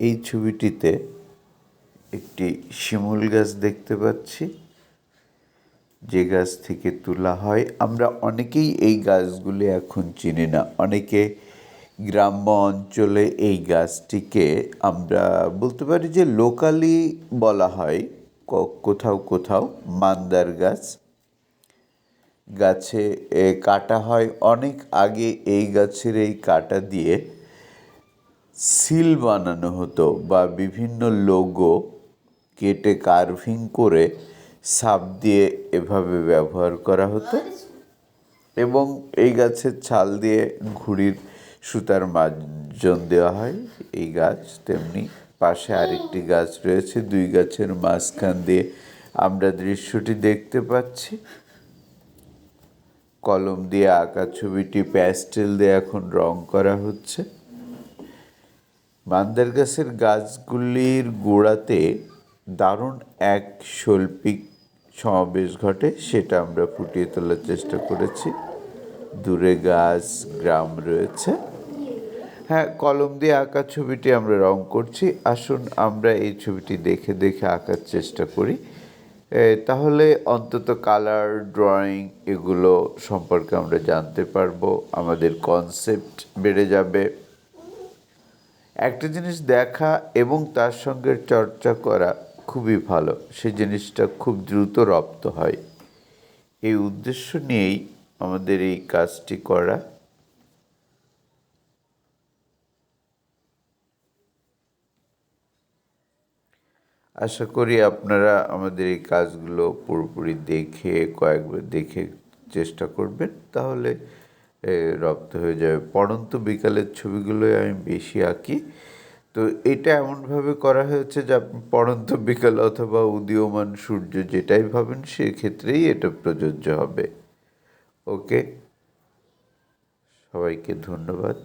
এই ছবিটিতে একটি শিমুল গাছ দেখতে পাচ্ছি, যে গাছ থেকে তোলা হয়। আমরা অনেকেই এই গাছগুলি এখন চিনি না। অনেকে গ্রাম্য অঞ্চলে এই গাছটিকে আমরা বলতে পারি যে লোকালি বলা হয়, কোথাও কোথাও মান্দার গাছ। গাছে কাটা হয় অনেক আগে। এই গাছের এই কাটা দিয়ে সিল বানানো হতো বা বিভিন্ন লোগো কেটে কার্ভিং করে সাপ দিয়ে এভাবে ব্যবহার করা হতো। এবং এই গাছের ছাল দিয়ে ঘুড়ির সুতার মাজন দেওয়া হয়। এই গাছ তেমনি পাশে আরেকটি গাছ রয়েছে, দুই গাছের মাঝখান দিয়ে আমরা দৃশ্যটি দেখতে পাচ্ছি। কলম দিয়ে আঁকা ছবিটি প্যাস্টেল দিয়ে এখন রং করা হচ্ছে। মান্দার গাছের গাছগুলির গোড়াতে দারুণ এক শৈল্পিক সমাবেশ ঘটে, সেটা আমরা ফুটিয়ে তোলার চেষ্টা করেছি। দূরে গাছ, গ্রাম রয়েছে। হ্যাঁ, কলম দিয়ে আঁকা ছবিটি আমরা রং করছি। আসুন আমরা এই ছবিটি দেখে দেখে আঁকার চেষ্টা করি, তাহলে অন্তত কালার, ড্রয়িং এগুলো সম্পর্কে আমরা জানতে পারবো, আমাদের কনসেপ্ট বেড়ে যাবে। একটা জিনিস দেখা এবং তার সঙ্গে চর্চা করা খুবই ভালো, সেই জিনিসটা খুব দ্রুত রপ্ত হয়। এই উদ্দেশ্য নিয়েই আমাদের এই কাজটি করা। আশা করি আপনারা আমাদের এই কাজগুলো পুরোপুরি দেখে কয়েকবার দেখে চেষ্টা করবেন, তাহলে রপ্ত হয়ে যাবে। পড়ন্ত বিকালের ছবিগুলোই আমি বেশি আঁকি। তো এটা এমনভাবে করা হয়েছে যে আপনি পড়ন্ত বিকাল অথবা উদীয়মান সূর্য যেটাই ভাবেন সেক্ষেত্রেই এটা প্রযোজ্য হবে। ওকে, সবাইকে ধন্যবাদ।